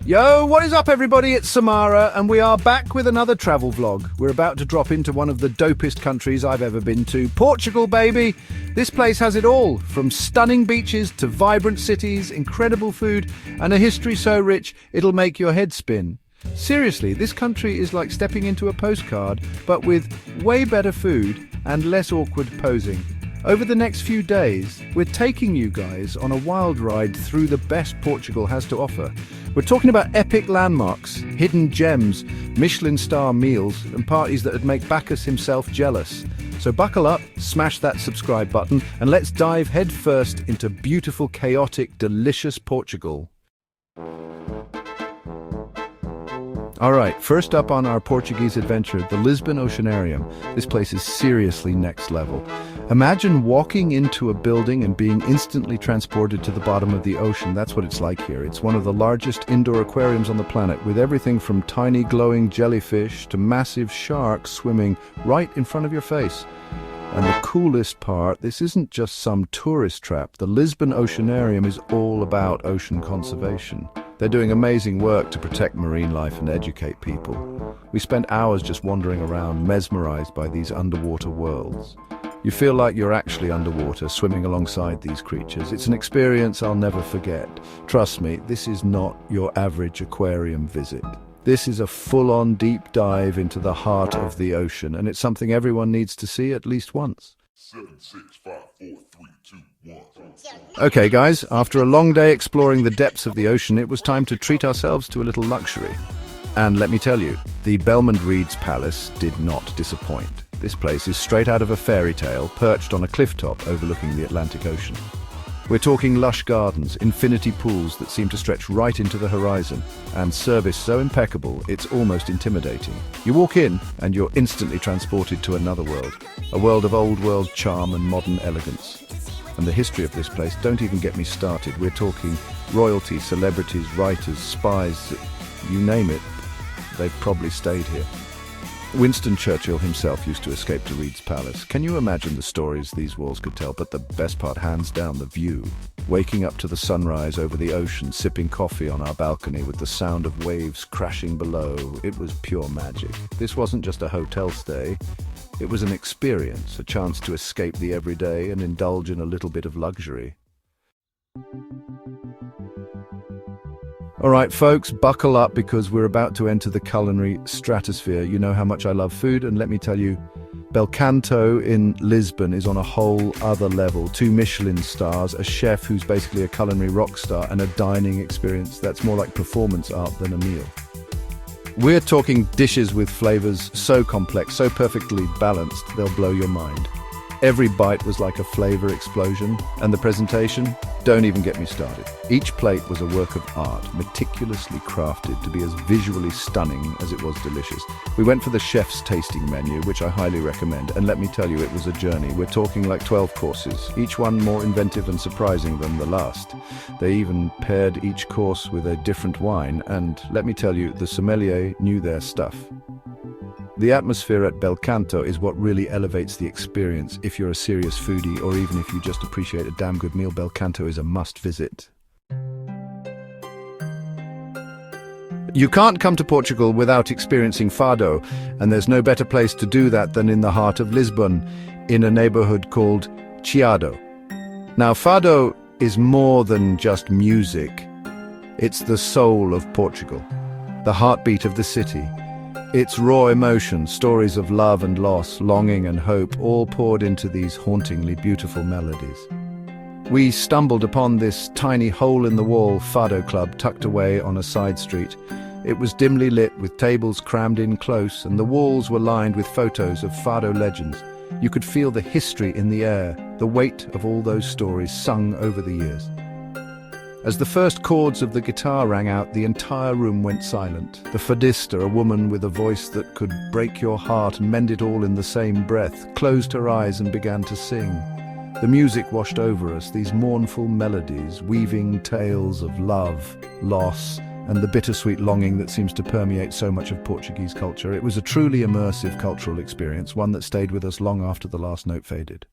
Yo, what is up everybody? It's Samara and we are back with another travel vlog. We're about to drop into one of the dopest countries I've ever been to. Portugal, baby! This place has it all, from stunning beaches to vibrant cities, incredible food, and a history so rich it'll make your head spin. Seriously, this country is like stepping into a postcard, but with way better food and less awkward posing. Over the next few days, we're taking you guys on a wild ride through the best Portugal has to offer. We're talking about epic landmarks, hidden gems, Michelin star meals, and parties that would make Bacchus himself jealous. So buckle up, smash that subscribe button, and let's dive headfirst into beautiful, chaotic, delicious Portugal. Alright, first up on our Portuguese adventure, the Lisbon Oceanarium. This place is seriously next level. Imagine walking into a building and being instantly transported to the bottom of the ocean. That's what it's like here. It's one of the largest indoor aquariums on the planet, with everything from tiny glowing jellyfish to massive sharks swimming right in front of your face. And the coolest part, this isn't just some tourist trap. The Lisbon Oceanarium is all about ocean conservation. They're doing amazing work to protect marine life and educate people. We spent hours just wandering around, mesmerized by these underwater worlds. You feel like you're actually underwater, swimming alongside these creatures. It's an experience I'll never forget. Trust me, this is not your average aquarium visit. This is a full-on deep dive into the heart of the ocean, and it's something everyone needs to see at least once. 7, 6, 5, 4, 3, 2, 1. Okay guys, after a long day exploring the depths of the ocean, it was time to treat ourselves to a little luxury. And let me tell you, the Belmond Reed's Palace did not disappoint. This place is straight out of a fairy tale, perched on a cliff top overlooking the Atlantic Ocean. We're talking lush gardens, infinity pools that seem to stretch right into the horizon, and service so impeccable it's almost intimidating. You walk in and you're instantly transported to another world, a world of old world charm and modern elegance. And the history of this place, don't even get me started. We're talking royalty, celebrities, writers, spies, you name it, they've probably stayed here. Winston Churchill himself used to escape to Reed's Palace. Can you imagine the stories these walls could tell? But the best part, hands down, the view. Waking up to the sunrise over the ocean, sipping coffee on our balcony with the sound of waves crashing below. It was pure magic. This wasn't just a hotel stay. It was an experience, a chance to escape the everyday and indulge in a little bit of luxury. Alright folks, buckle up because we're about to enter the culinary stratosphere. You know how much I love food, and let me tell you, Belcanto in Lisbon is on a whole other level. 2 Michelin stars, a chef who's basically a culinary rock star, and a dining experience that's more like performance art than a meal. We're talking dishes with flavors so complex, so perfectly balanced, they'll blow your mind. Every bite was like a flavor explosion, and the presentation, don't even get me started. Each plate was a work of art, meticulously crafted to be as visually stunning as it was delicious. We went for the chef's tasting menu, which I highly recommend, and let me tell you, it was a journey. We're talking like 12 courses, each one more inventive and surprising than the last. They even paired each course with a different wine, and let me tell you, the sommelier knew their stuff. The atmosphere at Belcanto is what really elevates the experience. If you're a serious foodie, or even if you just appreciate a damn good meal, Belcanto is a must visit. You can't come to Portugal without experiencing fado, and there's no better place to do that than in the heart of Lisbon, in a neighborhood called Chiado. Now, fado is more than just music. It's the soul of Portugal, the heartbeat of the city. It's raw emotion, stories of love and loss, longing and hope, all poured into these hauntingly beautiful melodies. We stumbled upon this tiny hole-in-the-wall fado club tucked away on a side street. It was dimly lit with tables crammed in close, and the walls were lined with photos of fado legends. You could feel the history in the air, the weight of all those stories sung over the years. As the first chords of the guitar rang out, the entire room went silent. The fadista, a woman with a voice that could break your heart and mend it all in the same breath, closed her eyes and began to sing. The music washed over us, these mournful melodies, weaving tales of love, loss, and the bittersweet longing that seems to permeate so much of Portuguese culture. It was a truly immersive cultural experience, one that stayed with us long after the last note faded.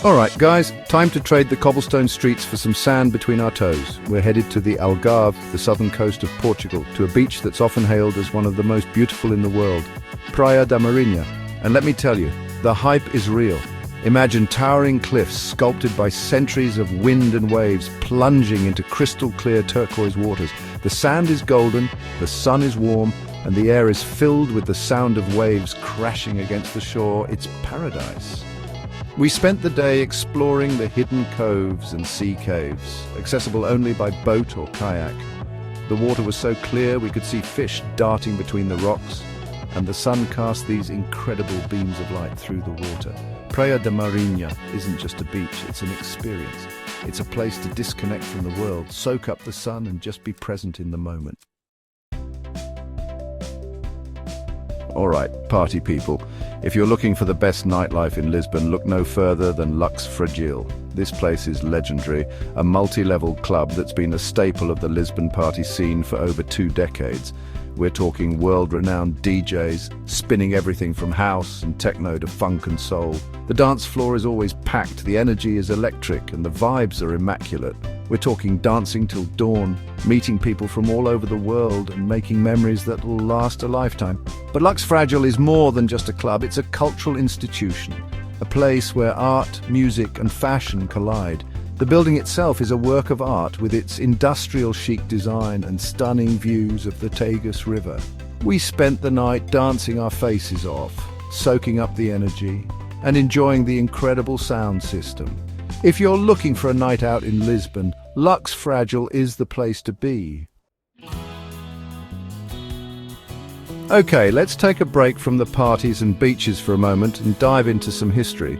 Alright guys, time to trade the cobblestone streets for some sand between our toes. We're headed to the Algarve, the southern coast of Portugal, to a beach that's often hailed as one of the most beautiful in the world, Praia da Marinha. And let me tell you, the hype is real. Imagine towering cliffs sculpted by centuries of wind and waves plunging into crystal clear turquoise waters. The sand is golden, the sun is warm, and the air is filled with the sound of waves crashing against the shore. It's paradise. We spent the day exploring the hidden coves and sea caves, accessible only by boat or kayak. The water was so clear we could see fish darting between the rocks, and the sun cast these incredible beams of light through the water. Praia da Marinha isn't just a beach, it's an experience. It's a place to disconnect from the world, soak up the sun, and just be present in the moment. Alright, party people. If you're looking for the best nightlife in Lisbon, look no further than Lux Fragile. This place is legendary, a multi-level club that's been a staple of the Lisbon party scene for over 2 decades. We're talking world-renowned DJs, spinning everything from house and techno to funk and soul. The dance floor is always packed, the energy is electric, and the vibes are immaculate. We're talking dancing till dawn, meeting people from all over the world and making memories that will last a lifetime. But Lux Fragile is more than just a club, it's a cultural institution, a place where art, music and fashion collide. The building itself is a work of art with its industrial chic design and stunning views of the Tagus River. We spent the night dancing our faces off, soaking up the energy and enjoying the incredible sound system. If you're looking for a night out in Lisbon, Lux Fragile is the place to be. Okay, let's take a break from the parties and beaches for a moment and dive into some history.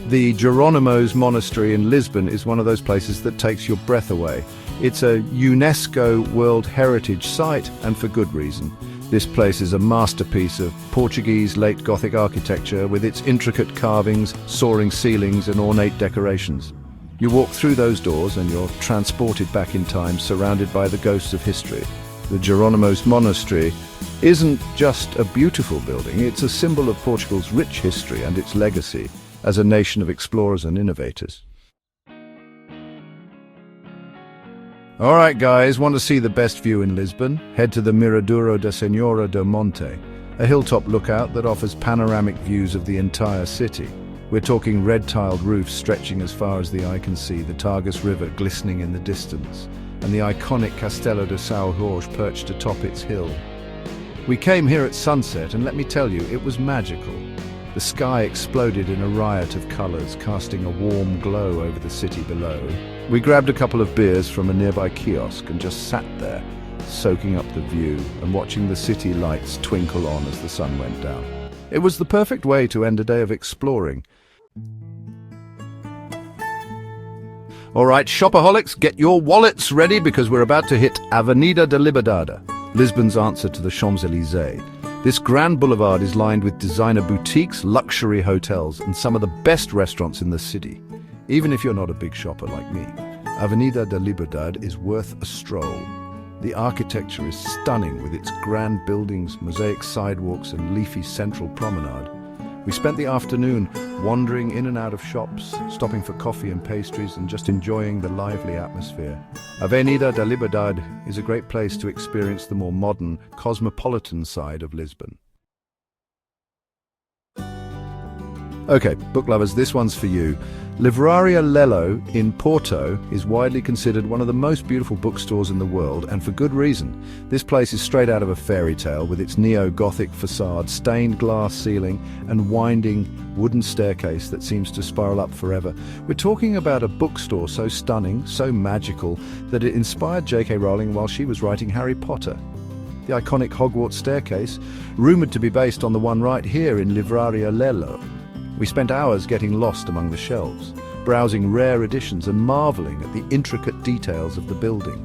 The Jerónimos Monastery in Lisbon is one of those places that takes your breath away. It's a UNESCO World Heritage Site, and for good reason. This place is a masterpiece of Portuguese late Gothic architecture with its intricate carvings, soaring ceilings and ornate decorations. You walk through those doors and you're transported back in time, surrounded by the ghosts of history. The Jerónimos Monastery isn't just a beautiful building, it's a symbol of Portugal's rich history and its legacy as a nation of explorers and innovators. Alright guys, want to see the best view in Lisbon? Head to the Miradouro da Senhora do Monte, a hilltop lookout that offers panoramic views of the entire city. We're talking red-tiled roofs stretching as far as the eye can see, the Tagus River glistening in the distance, and the iconic Castelo de São Jorge perched atop its hill. We came here at sunset, and let me tell you, it was magical. The sky exploded in a riot of colours, casting a warm glow over the city below. We grabbed a couple of beers from a nearby kiosk and just sat there, soaking up the view and watching the city lights twinkle on as the sun went down. It was the perfect way to end a day of exploring. Alright, shopaholics, get your wallets ready because we're about to hit Avenida da Liberdade, Lisbon's answer to the Champs-Élysées. This grand boulevard is lined with designer boutiques, luxury hotels, and some of the best restaurants in the city. Even if you're not a big shopper like me, Avenida da Liberdade is worth a stroll. The architecture is stunning with its grand buildings, mosaic sidewalks, and leafy central promenade. We spent the afternoon wandering in and out of shops, stopping for coffee and pastries, and just enjoying the lively atmosphere. Avenida da Liberdade is a great place to experience the more modern, cosmopolitan side of Lisbon. Okay, book lovers, this one's for you. Livraria Lello in Porto is widely considered one of the most beautiful bookstores in the world, and for good reason. This place is straight out of a fairy tale with its neo-Gothic facade, stained glass ceiling, and winding wooden staircase that seems to spiral up forever. We're talking about a bookstore so stunning, so magical, that it inspired J.K. Rowling while she was writing Harry Potter. The iconic Hogwarts staircase, rumoured to be based on the one right here in Livraria Lello. We spent hours getting lost among the shelves, browsing rare editions and marvelling at the intricate details of the building.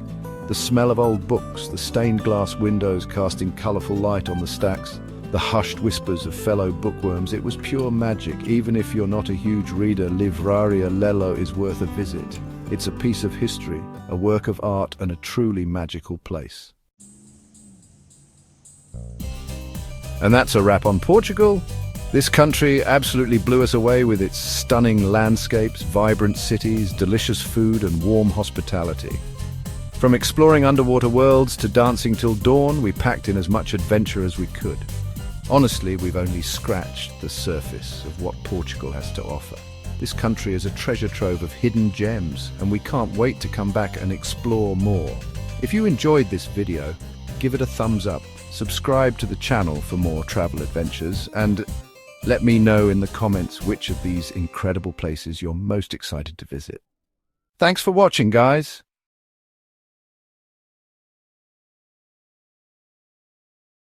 The smell of old books, the stained glass windows casting colourful light on the stacks, the hushed whispers of fellow bookworms. It was pure magic. Even if you're not a huge reader, Livraria Lello is worth a visit. It's a piece of history, a work of art, and a truly magical place. And that's a wrap on Portugal. This country absolutely blew us away with its stunning landscapes, vibrant cities, delicious food, and warm hospitality. From exploring underwater worlds to dancing till dawn, we packed in as much adventure as we could. Honestly, we've only scratched the surface of what Portugal has to offer. This country is a treasure trove of hidden gems, and we can't wait to come back and explore more. If you enjoyed this video, give it a thumbs up, subscribe to the channel for more travel adventures, and let me know in the comments which of these incredible places you're most excited to visit. Thanks for watching, guys.